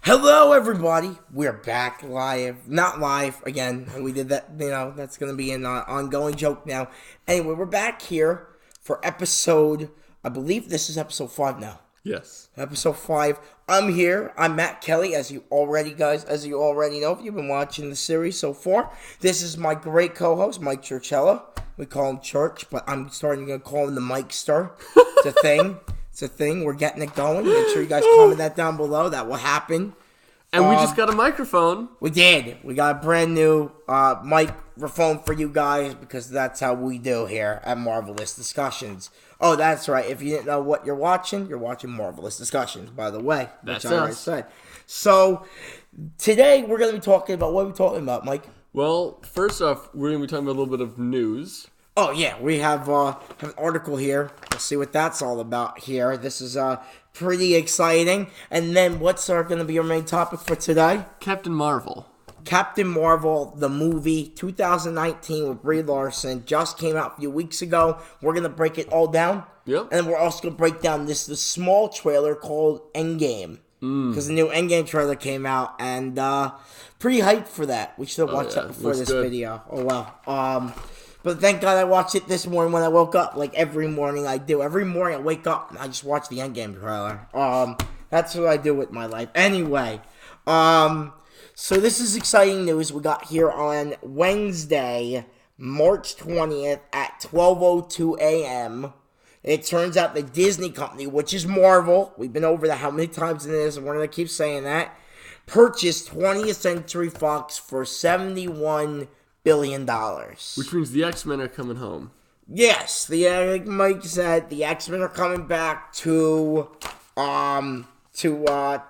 Hello, everybody. We're back live. Not live again. We did that. That's going to be an ongoing joke now. Anyway, we're back here for episode. I believe this is episode 5 now. Yes. Episode 5. I'm here. I'm Matt Kelly, as you already know, if you've been watching the series so far. This is my great co-host, Mike Churchella. We call him Church, but I'm starting to call him the Mikester. It's a thing. It's a thing. We're getting it going. Make sure you guys comment that down below. That will happen. And we just got a microphone. We did. We got a brand new microphone for you guys because that's how we do here at Marvelous Discussions. Oh, that's right. If you didn't know what you're watching Marvelous Discussions, by the way. That's which I already us. said. So, today we're going to be talking about, what are we talking about, Mike? Well, first off, we're going to be talking about a little bit of news. Oh, yeah. We have an article here. Let's see what that's all about here. This is pretty exciting. And then what's going to be our main topic for today? Captain Marvel. Captain Marvel, the movie, 2019 with Brie Larson, just came out a few weeks ago. We're going to break it all down. Yep. And we're also going to break down the small trailer called Endgame. Because the new Endgame trailer came out, and pretty hyped for that. We should have watched that before this video. Oh, wow. But thank God I watched it this morning when I woke up. Like every morning I do. Every morning I wake up and I just watch the Endgame trailer. That's what I do with my life. Anyway, so this is exciting news we got here on Wednesday, March 20th at 12:02 a.m. It turns out the Disney company, which is Marvel, we've been over that how many times it is, and we're going to keep saying that, purchased 20th Century Fox for $71 billion. Which means the X-Men are coming home. Yes, like Mike said, the X-Men are coming back to Marvel,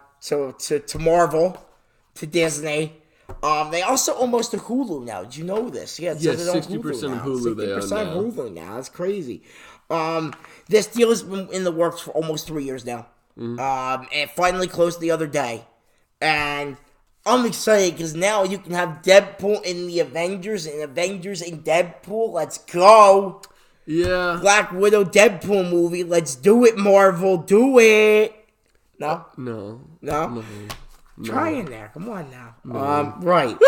to Disney. They also almost to Hulu now. Did you know this? Yeah, yes, 60% of Hulu they own 60% now. of Hulu now. That's crazy. This deal has been in the works for almost 3 years now. And it finally closed the other day. And I'm excited because now you can have Deadpool in the Avengers and Avengers in Deadpool. Let's go. Yeah. Black Widow Deadpool movie. Let's do it, Marvel. Do it. No? No. Try in there. Come on now. No. Right.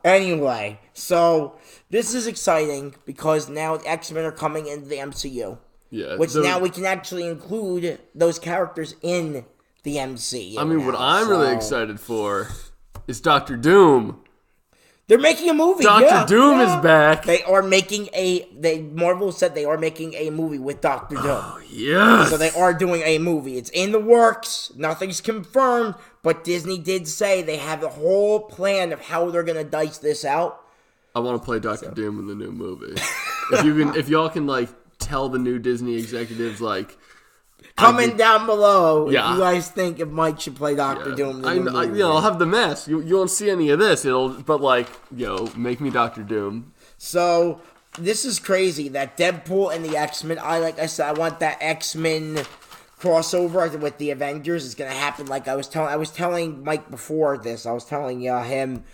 Anyway. So, this is exciting because now X-Men are coming into the MCU. Yeah. Which now we can actually include those characters in the MCU. I mean, what I'm really excited for is Doctor Doom. They're making a movie. Doctor Doom is back. They are making Marvel said they are making a movie with Doctor Doom. Oh, yes. So they are doing a movie. It's in the works. Nothing's confirmed, but Disney did say they have a whole plan of how they're going to dice this out. I want to play Doctor Doom in the new movie. if y'all can tell the new Disney executives comment down below Yeah. if you guys think if Mike should play Doctor Doom. I'll have the mask. You won't see any of this. Make me Doctor Doom. So this is crazy that Deadpool and the X-Men. I want that X-Men crossover with the Avengers is gonna happen. Like I was telling Mike before this. I was telling him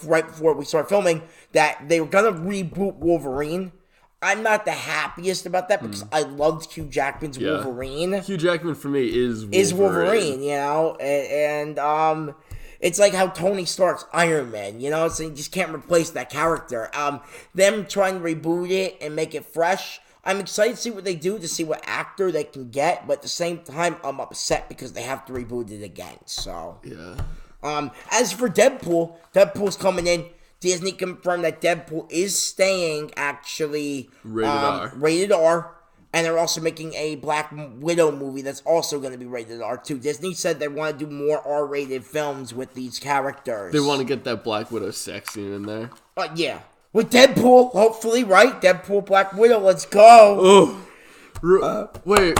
right before we started filming that they were gonna reboot Wolverine. I'm not the happiest about that because I loved Hugh Jackman's Wolverine. Hugh Jackman for me is Wolverine, and it's like how Tony Stark's Iron Man, so you just can't replace that character. Them trying to reboot it and make it fresh, I'm excited to see what they do, to see what actor they can get, but at the same time, I'm upset because they have to reboot it again, so. Yeah. As for Deadpool's coming in. Disney confirmed that Deadpool is staying actually rated R, and they're also making a Black Widow movie that's also going to be rated R too. Disney said they want to do more R-rated films with these characters. They want to get that Black Widow sex scene in there. Yeah. With Deadpool, hopefully, right? Deadpool, Black Widow, let's go. Oh. Wait.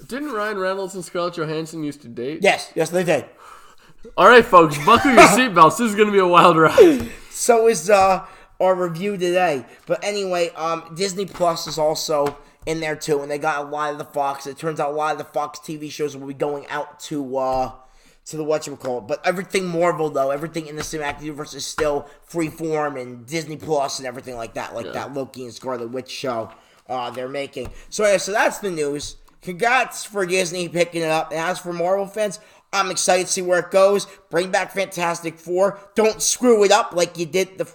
Didn't Ryan Reynolds and Scarlett Johansson used to date? Yes, they did. All right, folks, buckle your seatbelts. This is going to be a wild ride. So is our review today. But anyway, Disney Plus is also in there too, and they got a lot of the Fox. It turns out a lot of the Fox TV shows will be going out to the whatchamacallit. But everything Marvel, though, everything in the cinematic universe is still Freeform and Disney Plus and everything like that. That Loki and Scarlet Witch show they're making. So yeah, so that's the news. congrats for Disney picking it up. And as for Marvel fans, I'm excited to see where it goes. Bring back Fantastic Four. Don't screw it up like you did the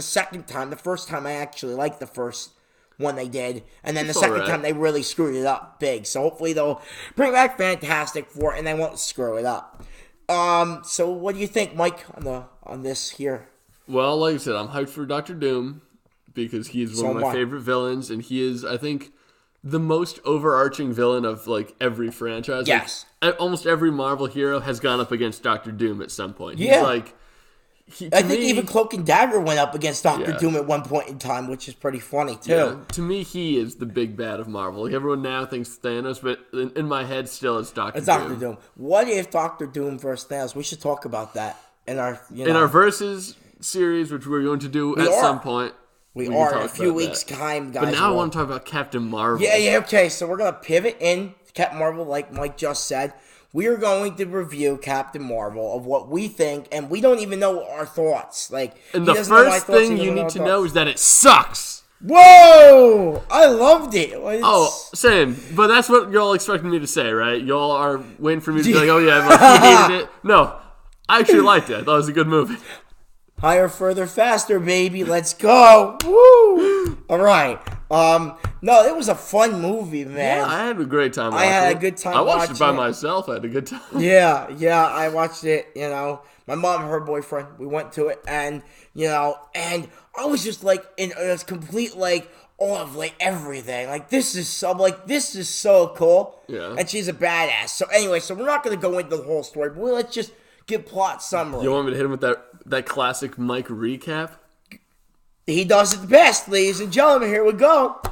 second time. The first time I actually liked the first one they did. And then the second time they really screwed it up big. So hopefully they'll bring back Fantastic Four and they won't screw it up. So what do you think, Mike, on this here? Well, like I said, I'm hyped for Doctor Doom because he is one of my favorite villains, and he is, I think, the most overarching villain of like every franchise. Yes. Like, almost every Marvel hero has gone up against Doctor Doom at some point. Yeah. He's like, I think even Cloak and Dagger went up against Doctor Doom at one point in time, which is pretty funny too. Yeah. To me, he is the big bad of Marvel. Like, everyone now thinks Thanos, but in my head, still it's Doctor Doom. It's Doctor Doom. What if Doctor Doom versus Thanos? We should talk about that in our in our Versus series, which we're going to do some point. We are in a few weeks' time, guys. But now I want to talk about Captain Marvel. Yeah, okay. So we're going to pivot in Captain Marvel, like Mike just said. We are going to review Captain Marvel of what we think, and we don't even know our thoughts. And the first thing you need to know is that it sucks. Whoa! I loved it. Same. But that's what y'all expected me to say, right? Y'all are waiting for me to be like, oh yeah, but you hated it. No, I actually liked it. I thought it was a good movie. Higher, further, faster, baby. Let's go. Woo! All right. No, it was a fun movie, man. Yeah, I had a great time watching it. I had a good time watching it. I watched it by myself. I had a good time. Yeah, I watched it, My mom and her boyfriend, we went to it, and, and I was just, in a complete, awe of, everything. This is so cool. Yeah. And she's a badass. So, anyway, we're not going to go into the whole story, but let's just give plot summary. You want me to hit him with that classic Mike recap? He does it best, ladies and gentlemen. Here we go.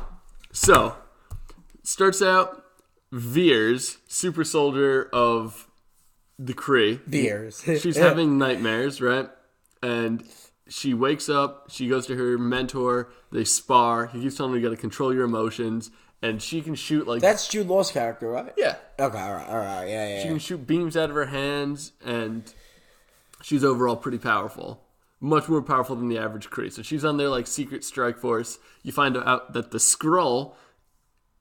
So, starts out, Veers, super soldier of the Kree. Veers. She's having nightmares, right? And she wakes up, she goes to her mentor, they spar, he keeps telling her you gotta control your emotions, and she can shoot That's Jude Law's character, right? Yeah. Okay, alright, yeah. She can shoot beams out of her hands, and she's overall pretty powerful. Much more powerful than the average Kree. So she's on their secret strike force. You find out that the Skrull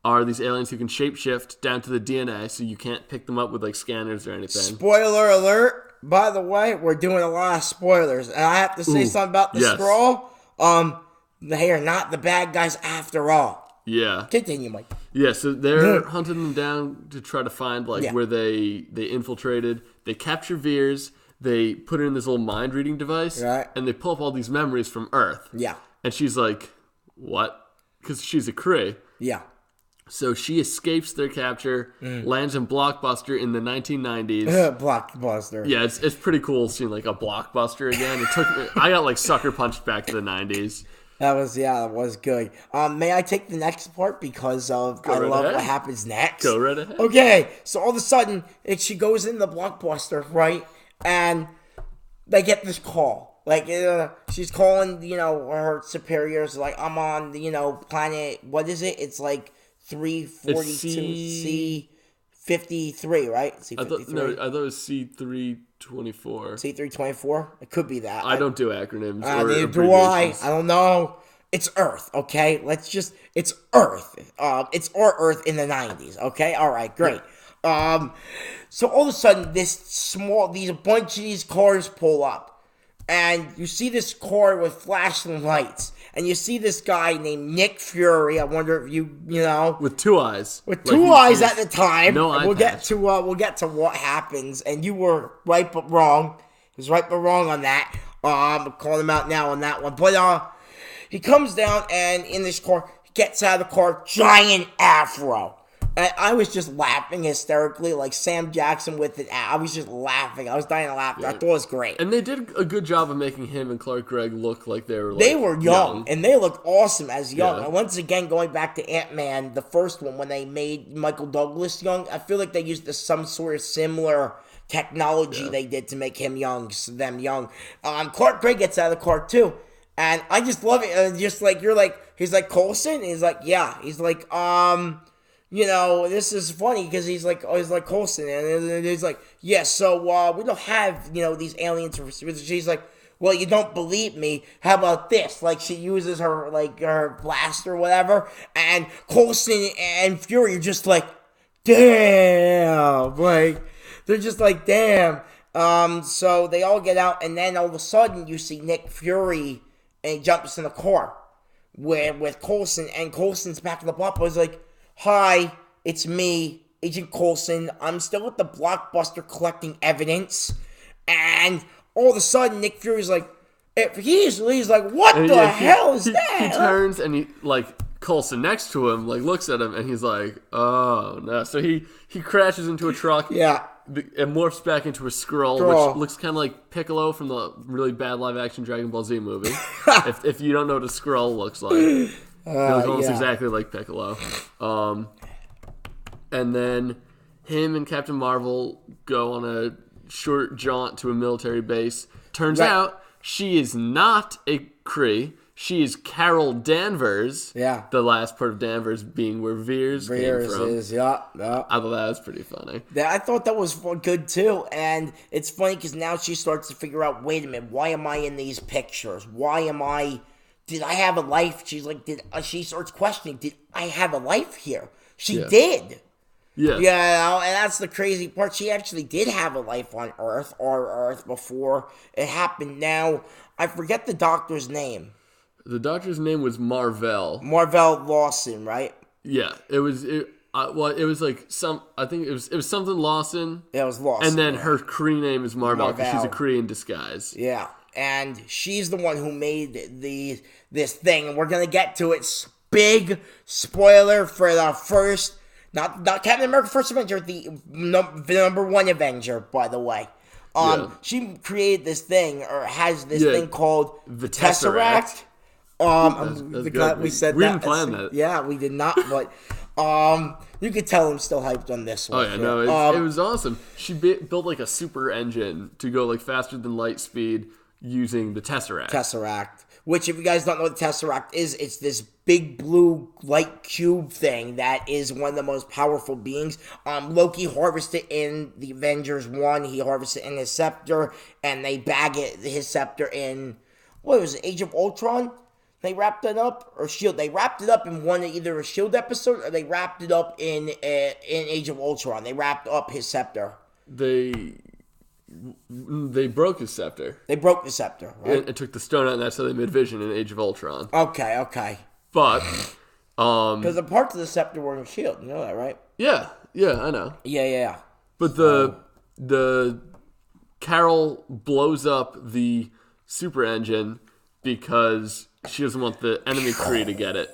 are these aliens who can shapeshift down to the DNA, so you can't pick them up with scanners or anything. Spoiler alert! By the way, we're doing a lot of spoilers, and I have to say something about the Skrull. They are not the bad guys after all. Yeah. Continue, Mike. Yeah, so they're hunting them down to try to find where they infiltrated. They capture Veers. They put her in this little mind-reading device, right, and they pull up all these memories from Earth. Yeah. And she's like, what? Because she's a Kree. Yeah. So she escapes their capture, lands in Blockbuster in the 1990s. Blockbuster. Yeah, it's pretty cool seeing a Blockbuster again. I got sucker punched back to the 90s. That was good. May I take the next part because I love what happens next? Go right ahead. Okay, so all of a sudden she goes in the Blockbuster, right? And they get this call. She's calling, her superiors, I'm on the, planet, what is it? It's 342 C53, right? C53. I thought it was C324. C324? It could be that. I don't do acronyms or neither do I. I don't know. It's Earth, okay? It's Earth. It's our Earth in the 90s, okay? All right, great. So all of a sudden, a bunch of these cars pull up, and you see this car with flashing lights, and you see this guy named Nick Fury. I wonder if you with two eyes, at the time. No eye patch. We'll get to what happens, and you were right but wrong. He was right but wrong on that. I'm calling him out now on that one, but he comes down, and in this car, he gets out of the car, giant afro. And I was just laughing hysterically, like Sam Jackson with it. I was just laughing. I was dying to laugh. Yeah. I thought it was great. And they did a good job of making him and Clark Gregg look like they were young. And they looked awesome as young. Yeah. And once again, going back to Ant-Man, the first one, when they made Michael Douglas young, I feel like they used some sort of similar technology they did to make them young. Clark Gregg gets out of the car too. And I just love it. And he's like, Coulson? And he's like, yeah. He's like, this is funny because he's like Coulson, and he's like, yeah, so we don't have, these aliens. She's like, well, you don't believe me. How about this? Like, she uses her blast or whatever, and Coulson and Fury are just like, damn. Like, they're just like, damn. So they all get out, and then all of a sudden you see Nick Fury, and he jumps in the car with Coulson, and Coulson's backing up. I was like, hi, it's me, Agent Coulson. I'm still at the Blockbuster collecting evidence. And all of a sudden, Nick Fury's like, he's like, what and the hell is that? He turns and he, like, Coulson next to him, like, looks at him and he's like, oh, no. So he crashes into a truck. Yeah. And morphs back into a Skrull, which looks kind of like Piccolo from the really bad live-action Dragon Ball Z movie. if you don't know what a Skrull looks like. He looks almost exactly like Piccolo. And then him and Captain Marvel go on a short jaunt to a military base. Turns out she is not a Kree. She is Carol Danvers. Yeah. The last part of Danvers being where Veers came from. Is, yeah. I thought that was pretty funny. Yeah, I thought that was good too. And it's funny because now she starts to figure out, wait a minute, why am I in these pictures? Did I have a life? She's like, she starts questioning, did I have a life here? She did. Yeah. Yeah, and that's the crazy part. She actually did have a life on Earth, our Earth, before it happened. Now, I forget the doctor's name. The doctor's name was Marvell. Marvell Lawson, right? Yeah, it was. It was like I think it was something Lawson. Yeah, it was Lawson. And then her Kree name is Marvell because she's a Kree in disguise. Yeah, and she's the one who made this thing, and we're gonna get to it. Big spoiler for the first, not Captain America: First Avenger, the number one Avenger, by the way. She created this thing, or has this thing called the Tesseract. We said we didn't plan that. Yeah, we did not, but you could tell I'm still hyped on this one. Oh yeah, no, it was awesome. She built like a super engine to go like faster than light speed using the Tesseract. Which, if you guys don't know what the Tesseract is, it's this big blue light cube thing that is one of the most powerful beings. Loki harvested in the Avengers 1. He harvested in his scepter, and they bag his scepter in, what was it, Age of Ultron? They wrapped it up, or Shield. They wrapped it up in either a Shield episode, or they wrapped it up in Age of Ultron. They wrapped up his scepter. They broke his scepter. They broke the scepter, right? It took the stone out, and that's how they made Vision in Age of Ultron. Okay. But because the parts of the scepter were in Shield, you know that, right? Yeah, I know. Yeah. But the Carol blows up the super engine because she doesn't want the enemy Kree to get it.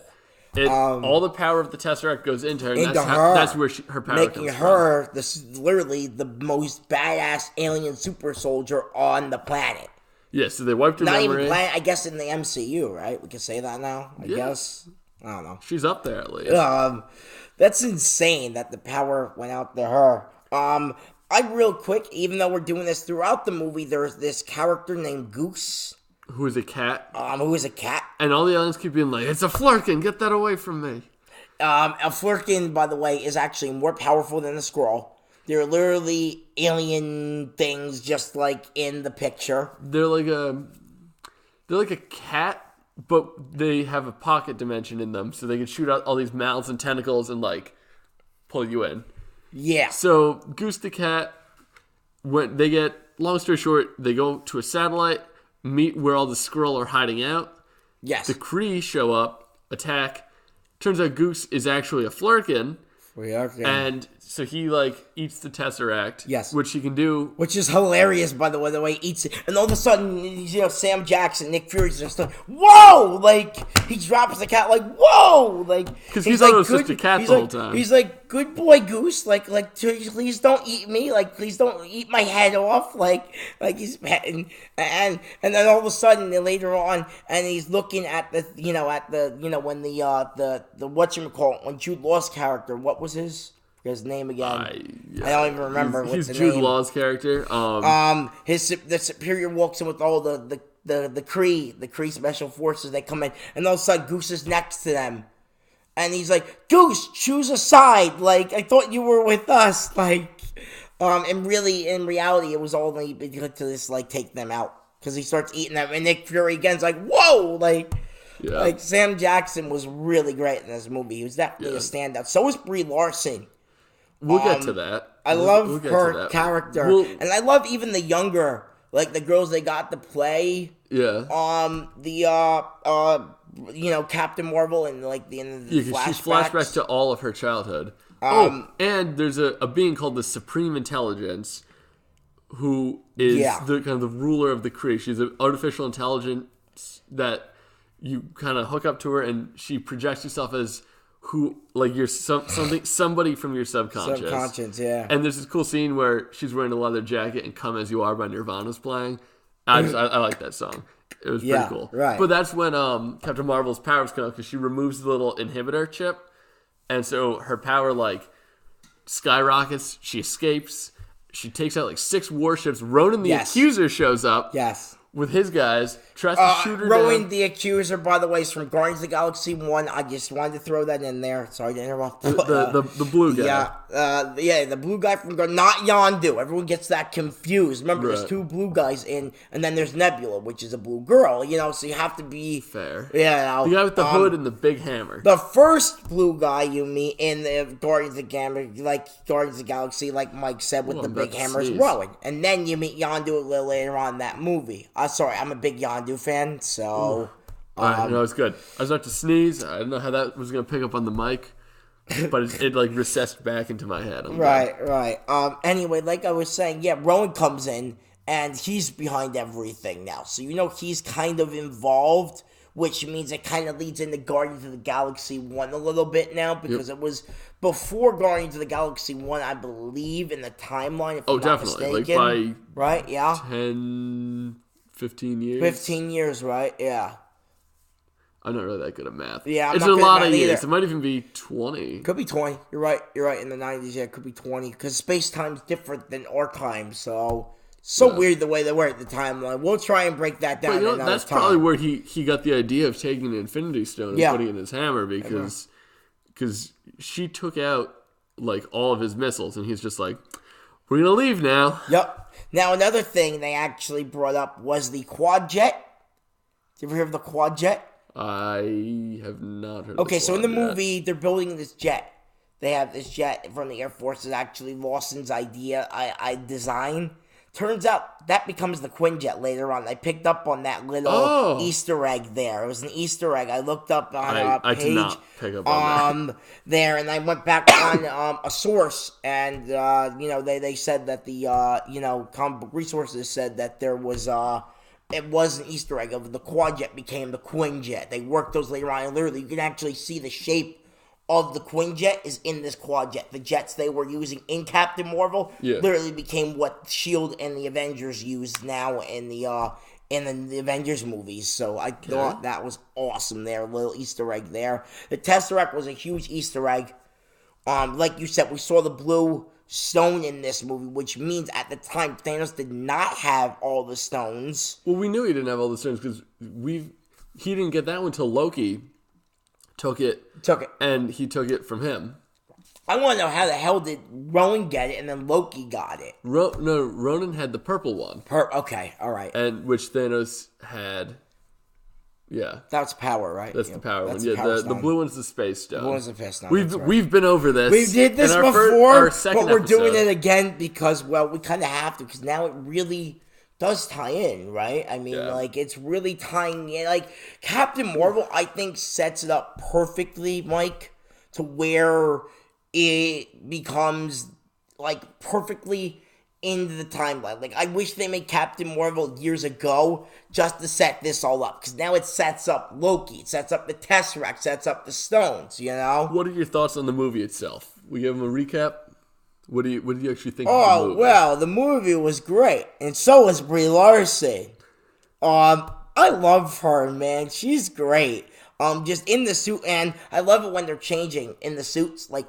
All the power of the Tesseract goes into her, and that's where her power comes from. Making her literally the most badass alien super soldier on the planet. Yeah, so they wiped her memory. Not even planet, I guess in the MCU, right? We can say that now, I guess. I don't know. She's up there at least. That's insane that the power went out to her. Real quick, even though we're doing this throughout the movie, there's this character named Goose. Who is a cat. Who is a cat. And all the aliens keep being like, it's a Flurkin, get that away from me. A Flurkin, by the way, is actually more powerful than a Skrull. They're literally alien things, just like in the picture. They're like a cat, but they have a pocket dimension in them, so they can shoot out all these mouths and tentacles and like pull you in. Yeah. So Goose the cat, long story short, they go to a satellite, meet where all the Skrull are hiding out. Yes. The Kree show up, attack. Turns out Goose is actually a Flurkin. And so he eats the Tesseract. Yes. Which he can do. Which is hilarious, by the way he eats it. And all of a sudden, Sam Jackson, Nick Fury's just like, whoa! He drops the cat whoa! Because he thought it was just a cat the whole time. He's like, good boy, Goose. Please don't eat me. Please don't eat my head off. He's petting. And then all of a sudden, later on, and he's looking at when the whatchamacallit, when Jude Law's character, what was his name again? I don't even remember. He's Jude Law's character. The Superior walks in with all the Kree special forces. They come in, and all of a sudden Goose is next to them, and he's like, "Goose, choose a side. I thought you were with us." And really, in reality, it was only to just take them out. because he starts eating them, and Nick Fury again's like, whoa, like Sam Jackson was really great in this movie. He was definitely a standout. So was Brie Larson. We'll get to that. I love her character, and I love even the younger, like the girls they got to play. Yeah. Captain Marvel and like the flashbacks. She's flashbacks to all of her childhood. And there's a being called the Supreme Intelligence, who is the kind of the ruler of the Kree. She's an artificial intelligence that you kind of hook up to her, and she projects herself as you're somebody from your subconscious. Subconscious, yeah. And there's this cool scene where she's wearing a leather jacket and "Come As You Are" by Nirvana's playing. I like that song. It was pretty cool. Right. But that's when Captain Marvel's powers come out, because she removes the little inhibitor chip, and so her power skyrockets. She escapes. She takes out 6 warships. Ronan the Accuser shows up. Yes. With his guys, tries to shoot her Rowan down. the Accuser, by the way, is from Guardians of the Galaxy 1. I just wanted to throw that in there. Sorry to interrupt. The blue guy. The blue guy from not Yondu. Everyone gets that confused. Remember, there's 2 blue guys and then there's Nebula, which is a blue girl. So you have to be fair. Yeah. The guy with the hood and the big hammer. The first blue guy you meet in the Guardians of the Galaxy, like Mike said, with the big hammer is Rowan. And then you meet Yondu a little later on in that movie. Sorry, I'm a big Yondu fan, so... it's good. I was about to sneeze. I don't know how that was going to pick up on the mic, but it recessed back into my head. Right. Anyway, like I was saying, Rowan comes in, and he's behind everything now. So he's kind of involved, which means it kind of leads into Guardians of the Galaxy 1 a little bit now, because it was before Guardians of the Galaxy 1, I believe, in the timeline, if I'm not mistaken. Right, yeah. 10... 15 years? 15 years, right? Yeah. I'm not really that good at math. Yeah, it's a lot of years. It might even be 20. Could be 20. You're right. In the 90s, it could be 20. Because space-time's different than our time, so weird the way they were at the timeline. We'll try and break that down another that's time. probably where he got the idea of taking the Infinity Stone and putting it in his hammer, because she took out, all of his missiles, and he's just like, we're going to leave now. Yep. Now, another thing they actually brought up was the quad jet. Did you ever hear of the quad jet? I have not heard of Okay, so in the movie, they're building this jet. They have this jet from the Air Force. It's actually Lawson's idea, design. Turns out that becomes the Quinjet later on. I picked up on that little Easter egg there. It was an Easter egg. I looked up on a page. I did not pick up on that. There, and I went back on a source, and they said that the comic book resources said that there was it was an Easter egg of the Quadjet became the Quinjet. They worked those later on, and literally you can actually see the shape of the Quinjet is in this Quadjet. The jets they were using in Captain Marvel literally became what S.H.I.E.L.D. and the Avengers use now in the Avengers movies. So I thought that was awesome there. A little Easter egg there. The Tesseract was a huge Easter egg. Like you said, we saw the blue stone in this movie, which means at the time Thanos did not have all the stones. Well, we knew he didn't have all the stones because he didn't get that one until Loki took it, and he took it from him. I want to know how the hell did Ronan get it, and then Loki got it. Ronan had the purple one. Okay, all right. And which Thanos had. Yeah, that's power, right? That's the power one. Yeah, the blue one's the space stone. The blue one's the space stone. We've been over this. We did this before, but we're doing it again because we kind of have to, because now it really does tie in, right? I mean, it's really tying in. Like, Captain Marvel, I think, sets it up perfectly, Mike, to where it becomes, perfectly into the timeline. Like, I wish they made Captain Marvel years ago just to set this all up, because now it sets up Loki, it sets up the Tesseract, sets up the stones, What are your thoughts on the movie itself? We give them a recap? What did you actually think of the movie? Well, the movie was great, and so was Brie Larson. I love her, man. She's great. Just in the suit, and I love it when they're changing in the suits. Like,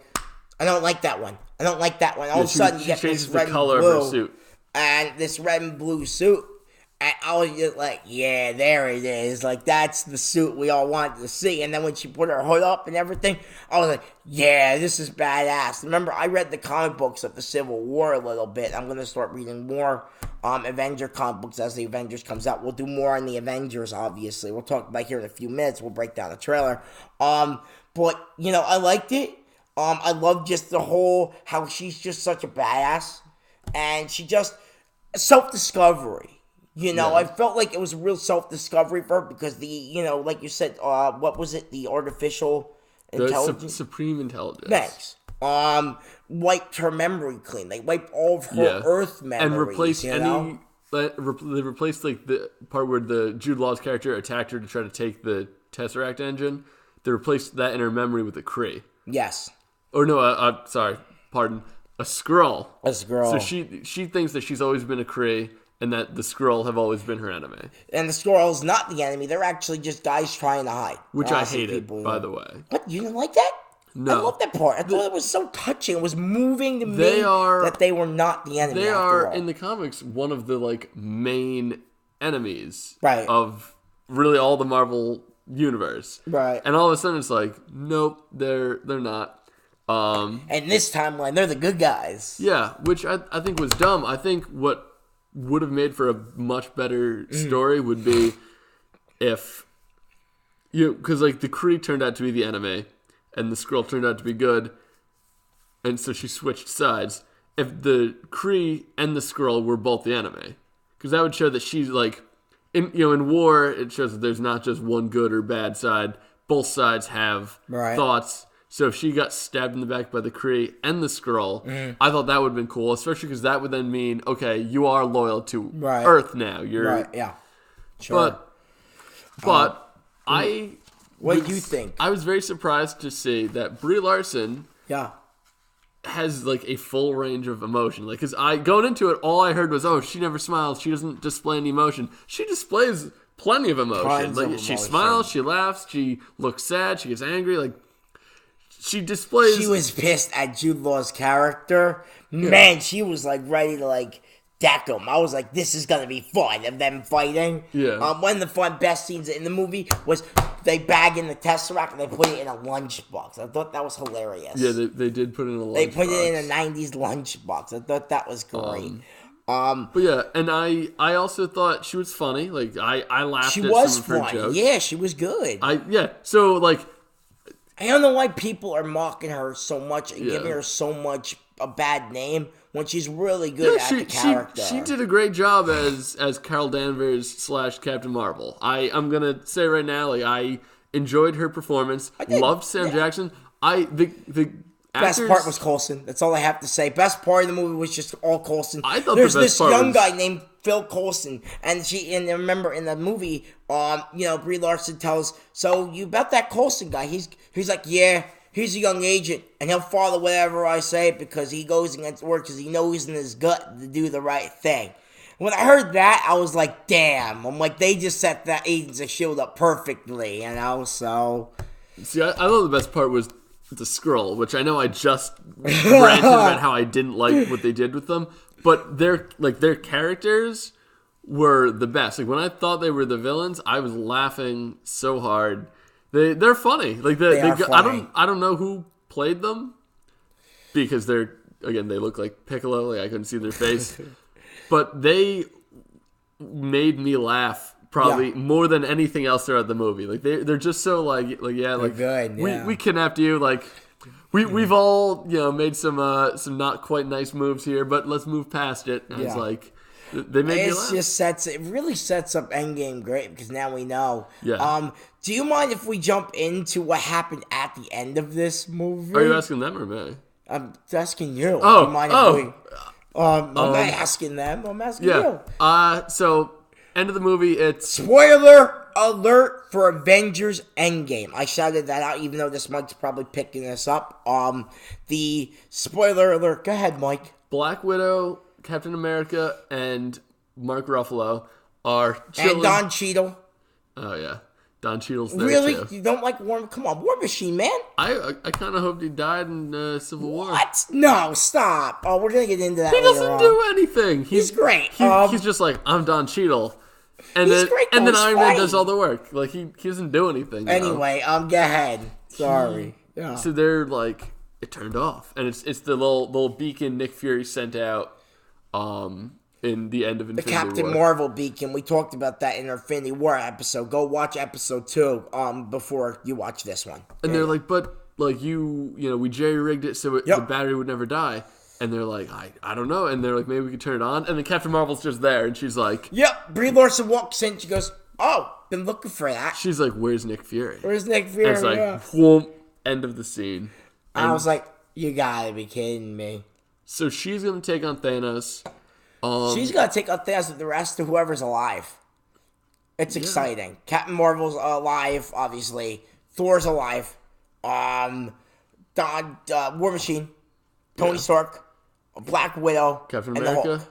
I don't like that one. All of a sudden, you get this red and blue, of her suit. And this red and blue suit. And I was just like, yeah, there it is. Like, that's the suit we all wanted to see. And then when she put her hood up and everything, I was like, yeah, this is badass. Remember, I read the comic books of the Civil War a little bit. I'm going to start reading more Avenger comic books as the Avengers comes out. We'll do more on the Avengers, obviously. We'll talk about here in a few minutes. We'll break down the trailer. But, I liked it. I love just the whole, how she's just such a badass. And she just, self-discovery. I felt like it was a real self-discovery for her because like you said, what was it? The artificial intelligence? Supreme intelligence. Thanks. Wiped her memory clean. They wiped all of her Earth memories. And replaced they replaced like the part where the Jude Law's character attacked her to try to take the Tesseract engine. They replaced that in her memory with a Kree. Yes. Or no, sorry, pardon. A Skrull. A Skrull. So she thinks that she's always been a Kree. And that the Skrull have always been her enemy. And the Skrull's not the enemy. They're actually just guys trying to hide. Which I hated, by the way. What? You didn't like that? No. I love that part. I thought it was so touching. It was moving to me that they were not the enemy. They are, in the comics, one of the main enemies of really all the Marvel universe. Right. And all of a sudden it's like, nope, they're not. And this timeline, they're the good guys. Yeah, which I think was dumb. I think what would have made for a much better story would be if because the Kree turned out to be the enemy and the Skrull turned out to be good, and so she switched sides. If the Kree and the Skrull were both the enemy, because that would show that she's in war, it shows that there's not just one good or bad side. Both sides have thoughts. So if she got stabbed in the back by the Kree and the Skrull, I thought that would have been cool, especially because that would then mean, okay, you are loyal to Earth now. You're yeah. Sure. But what did you think? I was very surprised to see that Brie Larson has a full range of emotion. Because going into it, all I heard was, oh, she never smiles. She doesn't display any emotion. She displays plenty of emotion. She smiles, she laughs, she looks sad, she gets angry. She displays. She was pissed at Jude Law's character. Man, she was ready to deck him. I was like, this is gonna be fun of them fighting. Yeah. One of the best scenes in the movie was they bag in the Tesseract and they put it in a lunchbox. I thought that was hilarious. Yeah, they did put it in a lunchbox. They put it in a '90s lunchbox. I thought that was great. But yeah, and I also thought she was funny. I laughed. She at was some of her funny. jokes. Yeah, she was good. So I don't know why people are mocking her so much and giving her so much a bad name when she's really good at the character. She did a great job as Carol Danvers / Captain Marvel. I'm gonna say right now, I enjoyed her performance. Loved Sam Jackson. The best part was Coulson. That's all I have to say. Best part of the movie was just all Coulson. I thought there's the best this part young was... guy named Phil Coulson, and remember in the movie, Brie Larson tells, so you about that Coulson guy? He's like, yeah, he's a young agent, and he'll follow whatever I say because he goes against work because he knows in his gut to do the right thing. When I heard that, I was like, damn. I'm like, they just set that Agents of S.H.I.E.L.D. up perfectly, so. See, I thought the best part was the Skrull, which I know I just ranted about how I didn't like what they did with them, but their characters were the best. When I thought they were the villains, I was laughing so hard. They're funny. They are funny. I don't know who played them because they look like Piccolo. I couldn't see their face, but they made me laugh. Probably more than anything else throughout the movie. They're just so they're good. Yeah. We kidnapped you. We've all made some not quite nice moves here, but let's move past it. And it's they made me laugh. It really sets up Endgame great because now we know. Yeah. Do you mind if we jump into what happened at the end of this movie? Are you asking them or me? I'm asking you. Oh. Do you mind if we? I'm not asking them. I'm asking you. So. End of the movie, it's... Spoiler alert for Avengers Endgame. I shouted that out even though this mic's probably picking this up. The spoiler alert. Go ahead, Mike. Black Widow, Captain America, and Mark Ruffalo are chilling. And Don Cheadle. Oh, yeah. Don Cheadle's there, really? too. You don't like War... Come on, War Machine, man. I kind of hoped he died in Civil War. What? No, stop. Oh, we're going to get into that He doesn't do anything. He's great. He's just like, I'm Don Cheadle. And then Iron Man does all the work. He doesn't do anything. Anyway, go ahead. Sorry. Yeah. So they're it turned off, and it's the little beacon Nick Fury sent out. in the end of The Infinity Captain War. Marvel beacon. We talked about that in our Infinity War episode. Go watch episode 2 before you watch this one. And they're like, but like we jerry-rigged it so the battery would never die. And they're like, I don't know. And they're like, maybe we could turn it on. And then Captain Marvel's just there, and she's like, yep. Brie Larson walks in. She goes, oh, been looking for that. She's like, where's Nick Fury? Where's Nick Fury? And it's like, whoomp, end of the scene. And I was like, you gotta be kidding me. So she's gonna take on Thanos. She's gonna take on Thanos with the rest of whoever's alive. It's exciting. Captain Marvel's alive, obviously. Thor's alive. War Machine, Tony Stark, Black Widow, Captain and America, the Hulk.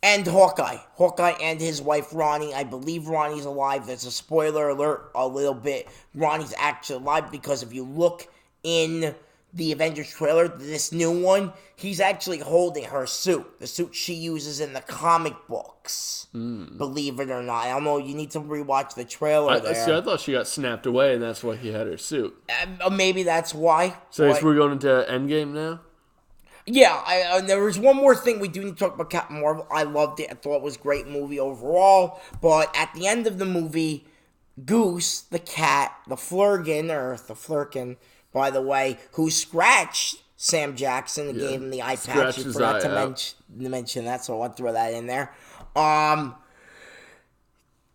And Hawkeye. Hawkeye and his wife Ronnie. I believe Ronnie's alive. There's a spoiler alert a little bit. Ronnie's actually alive because if you look in the Avengers trailer, this new one, he's actually holding her suit. The suit she uses in the comic books. Believe it or not. I don't know. You need to rewatch the trailer there. See, I thought she got snapped away, and that's why he had her suit. Maybe that's why. So we're going into Endgame now? Yeah, there was one more thing we do need to talk about Captain Marvel. I loved it. I thought it was a great movie overall. But at the end of the movie, Goose, the cat, the Flurkin, by the way, who scratched Sam Jackson and gave him the eye patch. You forgot to mention that, so I want to throw that in there.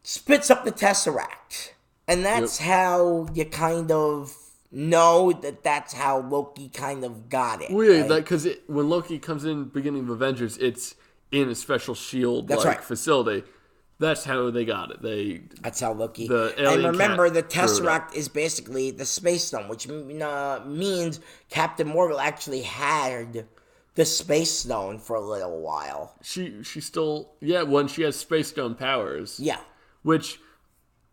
Spits up the Tesseract. And that's how you kind of know that's how Loki kind of got it. Weird, because when Loki comes in beginning of Avengers, it's in a special shield facility. That's how they got it. That's how Loki. And remember, the Tesseract is basically the Space Stone, which means Captain Marvel actually had the Space Stone for a little while. She still when she has Space Stone powers. Yeah, which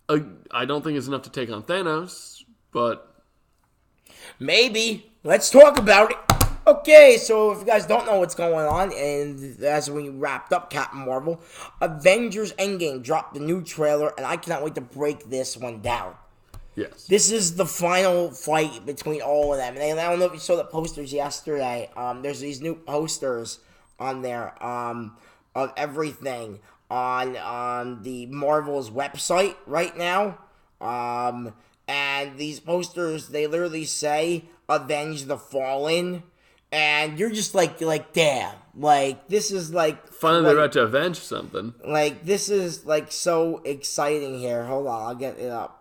I don't think is enough to take on Thanos, but maybe. Let's talk about it. Okay, so if you guys don't know what's going on, and as we wrapped up Captain Marvel, Avengers Endgame dropped the new trailer, and I cannot wait to break this one down. Yes. This is the final fight between all of them. And I don't know if you saw the posters yesterday. There's these new posters on there of everything on the Marvel's website right now. And these posters, they literally say, Avenge the Fallen. And you're just like damn. Like, this is like... Finally, they're about to avenge something. Like, this is like so exciting here. Hold on, I'll get it up.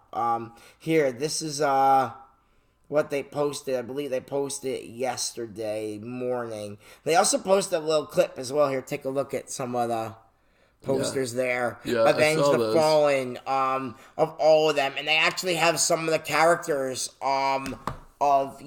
Here, this is what they posted. I believe they posted it yesterday morning. They also posted a little clip as well. Here, take a look at some of the posters there. Yeah, Avenge the Fallen, of all of them. And they actually have some of the characters, of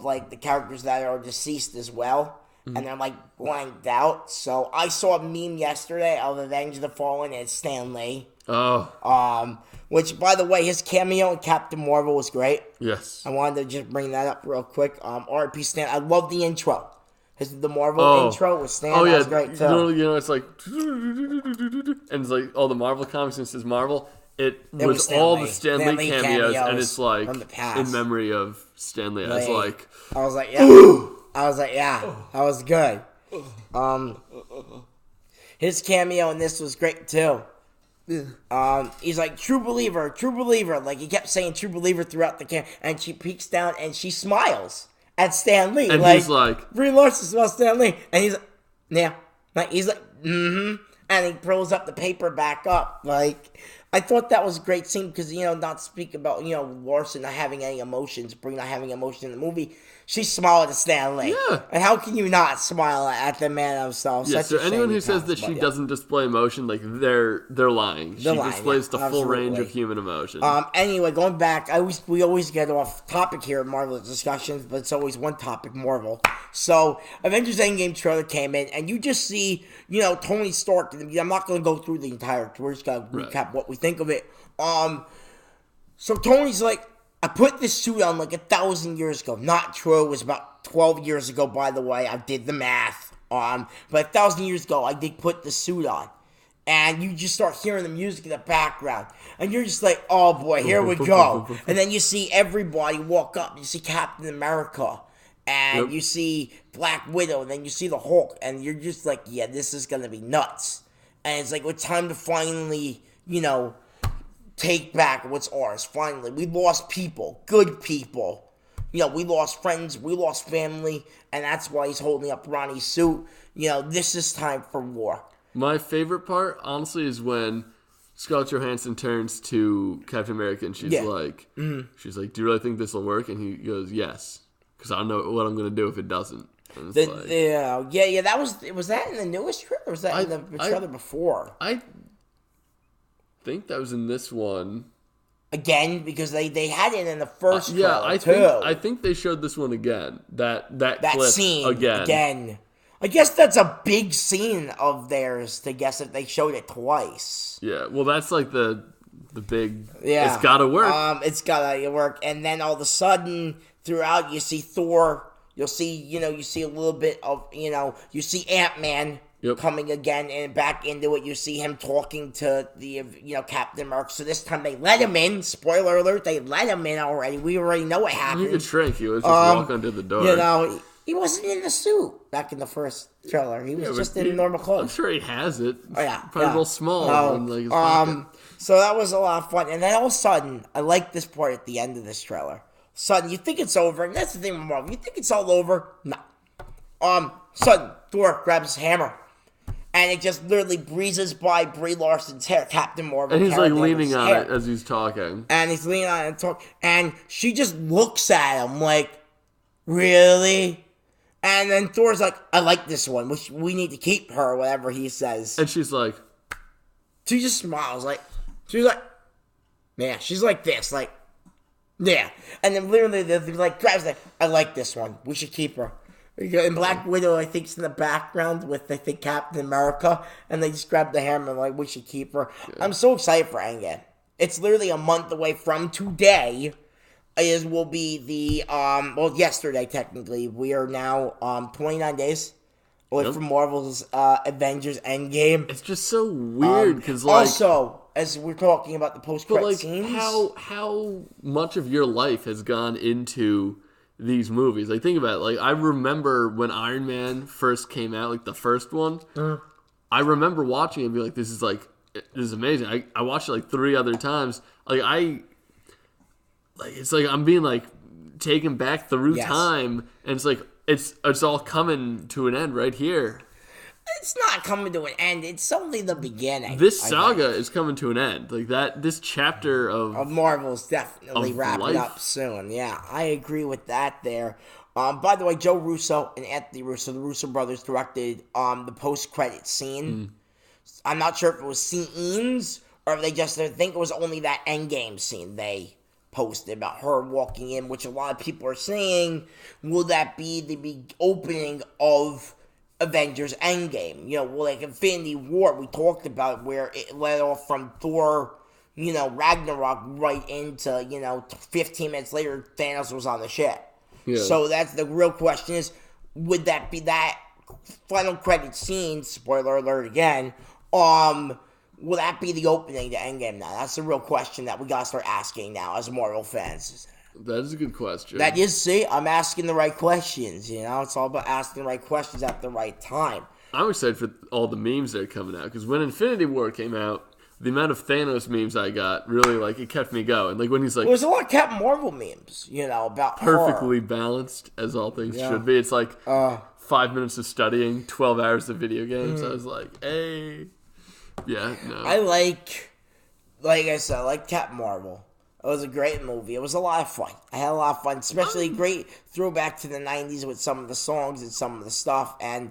like the characters that are deceased as well. Mm-hmm. And they're like blanked out. So I saw a meme yesterday of Avenge the Fallen and Stan Lee. Oh. Which, by the way, his cameo in Captain Marvel was great. Yes. I wanted to just bring that up real quick. R.I.P. Stan. I love the intro. The Marvel intro with Stan. Oh, yeah. That was great, too. It's like... And it's like all the Marvel comics, and it says Marvel. It was all the Stan Lee cameos, and it's like in memory of Stan Lee. I was like, yeah. I was like, yeah. That was good. His cameo in this was great, too. He's like, true believer. Like, he kept saying true believer throughout the camp. And she peeks down and she smiles at Stan Lee. And he's like, Brie Larson smells Stan Lee. And he's like, yeah. Like, he's like, mm-hmm. And he pulls up the paper back up. Like, I thought that was a great scene because, not speak about, Larson not having any emotions, Brie not having emotion in the movie. She smiled at Stan Lee. Yeah. And how can you not smile at the man himself? Yeah, so anyone who says that she doesn't display emotion, like, they're lying. She displays the full range of human emotion. Anyway, going back, we always get off topic here in Marvel discussions, but it's always one topic, Marvel. So, Avengers Endgame trailer came in, and you just see, Tony Stark. I'm not going to go through the entire, we're just going to recap what we think of it. So Tony's like, I put this suit on like 1,000 years ago. Not true. It was about 12 years ago, by the way. I did the math. But 1,000 years ago, I did put the suit on. And you just start hearing the music in the background. And you're just like, oh boy, here we go. And then you see everybody walk up. You see Captain America. and you see Black Widow, and then you see the Hulk, and you're just like, yeah, this is gonna be nuts. And it's like, it's time to finally, take back what's ours. Finally, we lost people, good people. We lost friends, we lost family, and that's why he's holding up Ronnie's suit. This is time for war. My favorite part, honestly, is when Scarlett Johansson turns to Captain America and she's like, do you really think this will work? And he goes, yes, because I don't know what I'm going to do if it doesn't. That was that in the newest trailer? Or was that in the trailer before? I think that was in this one. Again, because they had it in the first trailer, I think they showed this one again. That clip scene again. I guess that's a big scene of theirs to guess if they showed it twice. Yeah, well, that's like the big. Yeah, it's gotta work. It's gotta work, and then all of a sudden, throughout, you see Thor. You'll see, you see a little bit of, you see Ant-Man. Yep. Coming again and back into it. You see him talking to the, Captain America. So this time they let him in. Spoiler alert, they let him in already. We already know what happened. He could shrink. He was just walking to the door. He wasn't in the suit back in the first trailer. He was just in normal clothes. I'm sure he has it. Oh, yeah. Probably a little small. So that was a lot of fun. And then all of a sudden, I like this part at the end of this trailer. Sudden, you think it's over. And that's the thing with Marvel. You think it's all over? No. Sudden, Thor grabs his hammer. And it just literally breezes by Brie Larson's hair, Captain Marvel. And he's like leaning on it as he's talking. And he's leaning on it and talking. And she just looks at him like, really? And then Thor's like, I like this one. We need to keep her, whatever he says. And she's like... She just smiles. She's like, yeah, she's like this. Like, yeah. And then literally, grabs it. I like this one. We should keep her. And Black Widow, I think, is in the background with, I think, Captain America. And they just grab the hammer and like, we should keep her. Yeah. I'm so excited for Endgame. It's literally a month away from today. Will be the, yesterday, technically. We are now 29 days away from Marvel's Avengers Endgame. It's just so weird, because, also, as we're talking about the post-credit scenes. How much of your life has gone into these movies? Like, think about it. Like, I remember when Iron Man first came out, like the first one. I remember watching it and be like, this is amazing. I watched it like 3 other times. It's like I'm being like taken back through time, and it's like it's all coming to an end right here. It's not coming to an end. It's only the beginning. This saga is coming to an end. Like that, this chapter of Marvel's definitely wrapping up soon. Yeah, I agree with that there. By the way, Joe Russo and Anthony Russo, the Russo brothers, directed the post-credit scene. I'm not sure if it was scenes or if they just I think it was only that Endgame scene they posted about her walking in, which a lot of people are saying, will that be the opening of Avengers Endgame? Like Infinity War, we talked about where it led off from Thor, Ragnarok right into, 15 minutes later, Thanos was on the ship. Yeah. So that's the real question is, would that be that final credit scene, spoiler alert again, will that be the opening to Endgame now? That's the real question that we gotta start asking now as Marvel fans. That is a good question. I'm asking the right questions, It's all about asking the right questions at the right time. I'm excited for all the memes that are coming out, because when Infinity War came out, the amount of Thanos memes I got really, it kept me going. Like, when he's like... There's a lot of Captain Marvel memes, about perfectly balanced, as all things should be. It's like 5 minutes of studying, 12 hours of video games. I was like, hey... Yeah, no. I like I said, I like Captain Marvel. It was a great movie. It was a lot of fun. I had a lot of fun, especially great throwback to the 90s with some of the songs and some of the stuff. And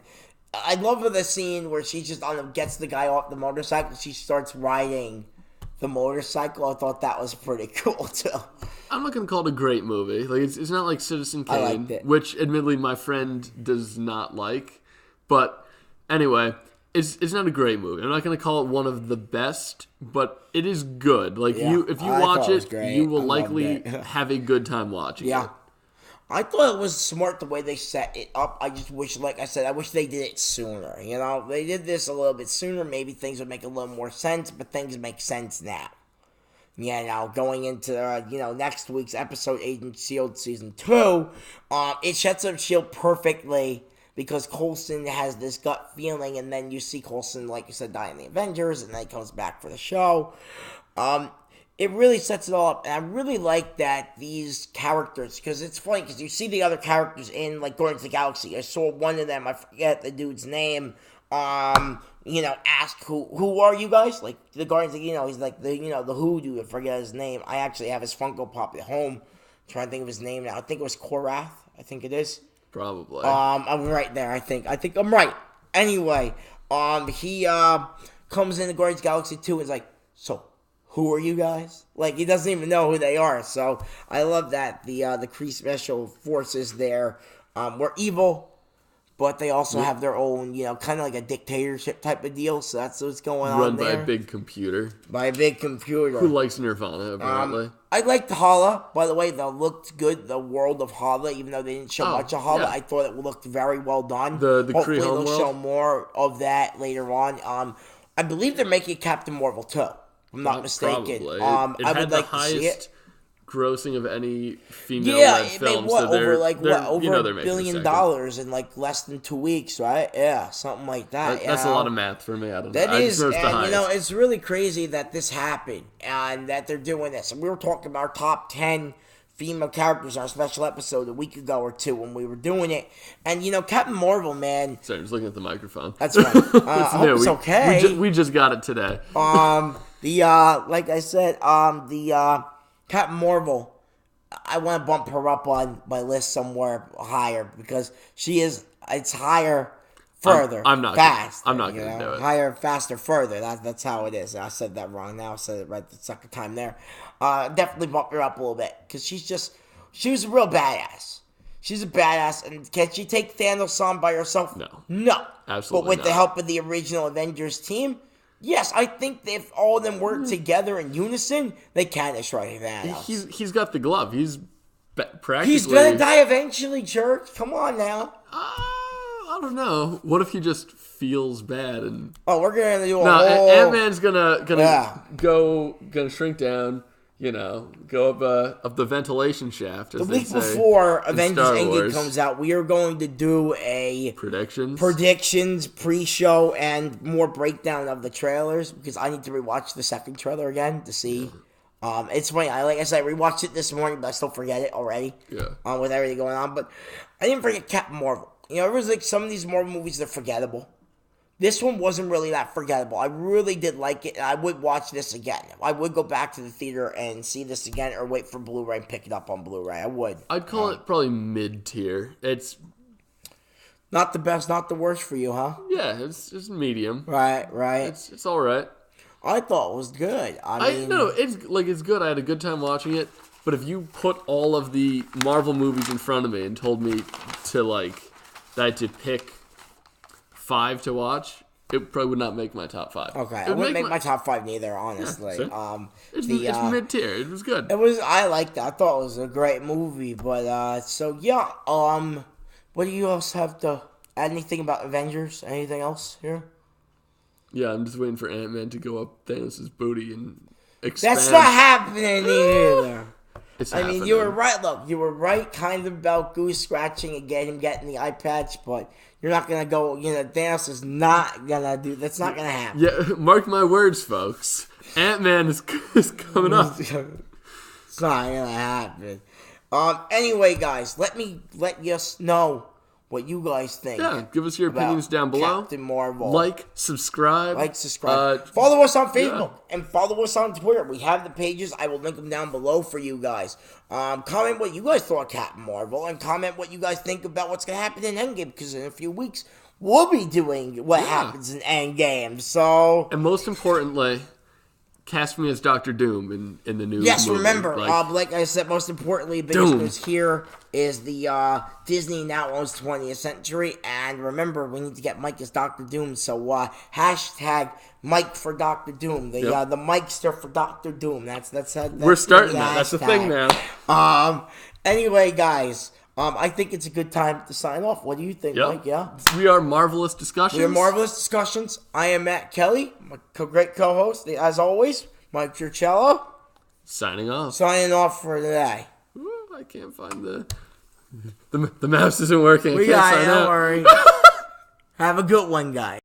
I love the scene where she just gets the guy off the motorcycle. She starts riding the motorcycle. I thought that was pretty cool, too. I'm not going to call it a great movie. Like it's not like Citizen Kane, which admittedly my friend does not like. But anyway... It's not a great movie. I'm not going to call it one of the best, but it is good. Like if you watch it, you will likely have a good time watching it. I thought it was smart the way they set it up. I just wish, like I said, I wish they did it sooner. They did this a little bit sooner. Maybe things would make a little more sense, but things make sense now. going into next week's episode, Agent Shield season 2, it sets up Shield perfectly because Coulson has this gut feeling, and then you see Coulson, like you said, die in the Avengers, and then he comes back for the show. It really sets it all up, and I really like that these characters, because it's funny, because you see the other characters in, like, Guardians of the Galaxy. I saw one of them, I forget the dude's name, ask who are you guys? Like, the Guardians, he's like, the Who dude, I forget his name. I actually have his Funko Pop at home. I'm trying to think of his name now. I think it was Korath, I think it is. Probably. I'm right there, I think I'm right. Anyway, he, comes into Guardians of the Galaxy 2 and is like, so, who are you guys? Like, he doesn't even know who they are. So I love that the Kree Special Forces there were evil, but they also have their own, kind of like a dictatorship type of deal. So that's what's going on there. Run by a big computer. Who likes Nirvana, apparently. I liked Hala, by the way. That looked good, the world of Hala, even though they didn't show much of Hala. Yeah. I thought it looked very well done. The Hopefully Kree they'll world? show more of that later on. I believe they're making Captain Marvel too. I'm not mistaken. Probably. I would like to see it. Grossing of any female-led film. Made over $1 billion in like less than 2 weeks, right? Yeah, something like that. That's a lot of math for me. I don't know. That is, and it's really crazy that this happened and that they're doing this. And we were talking about our top 10 female characters on our special episode a week ago or two when we were doing it. And, Captain Marvel, man. Sorry, I'm just looking at the microphone. That's right. I hope it's okay. We just got it today. Like I said, Captain Marvel, I want to bump her up on my list somewhere higher because it's higher, further, I'm not fast. I'm not going to do it. Higher, faster, further. That's how it is. I said that wrong now. I said it right the second time there. Definitely bump her up a little bit because she was a real badass. She's a badass, and can she take Thanos on by herself? No. Absolutely But with not. the help of the original Avengers team, yes, I think if all of them work together in unison, they can destroy Thanos. He's got the glove. He's practically... He's gonna die eventually, Church. Come on now. I don't know. What if he just feels bad and... Oh, we're gonna do Ant-Man's gonna shrink down. Go up the ventilation shaft. The week before Avengers Endgame comes out, we are going to do a predictions, pre-show, and more breakdown of the trailers because I need to rewatch the second trailer again to see. It's funny. Like I said, I rewatched it this morning, but I still forget it already. Yeah. With everything going on, but I didn't forget Captain Marvel. It was like some of these Marvel movies are forgettable. This one wasn't really that forgettable. I really did like it, and I would watch this again. I would go back to the theater and see this again, or wait for Blu-ray and pick it up on Blu-ray. I would. I'd call it probably mid-tier. It's not the best, not the worst for you, huh? Yeah, it's medium. Right. It's all right. I thought it was good. It's good. I had a good time watching it. But if you put all of the Marvel movies in front of me and told me that I had to pick 5 to watch, it probably would not make my top 5. Okay, it wouldn't make my top 5 neither, honestly. Yeah, it's mid-tier. It was good. I liked it. I thought it was a great movie. But, what do you else have to add? Anything about Avengers? Anything else here? Yeah, I'm just waiting for Ant-Man to go up Thanos' booty and expand. That's not happening either. Happening. You were right. Look, you were right kind of about Goose scratching and getting the eye patch, but you're not going to go, Thanos is not going to do, that's not going to happen. Yeah, mark my words, folks. Ant-Man is coming up. It's not going to happen. Anyway, guys, let us know what you guys think. Yeah, give us your opinions down below. Captain Marvel. Subscribe. Follow us on Facebook and follow us on Twitter. We have the pages. I will link them down below for you guys. Comment what you guys thought of Captain Marvel and comment what you guys think about what's going to happen in Endgame because in a few weeks we'll be doing what happens in Endgame. So, and most importantly, cast me as Dr. Doom in the new movie. Yes, remember, like I said, most importantly, the biggest news here is the Disney now owns 20th Century, and remember, we need to get Mike as Dr. Doom, so hashtag Mike for Dr. Doom, the Mikester for Dr. Doom. That's we're starting that. That's the thing now. Anyway, guys. I think it's a good time to sign off. What do you think, Mike? Yeah? We are Marvelous Discussions. I am Matt Kelly, my great co-host, as always, Mike Churchello. Signing off. Signing off for today. Ooh, I can't find the mouse isn't working. We I can't got it, sign don't out. worry. Have a good one, guys.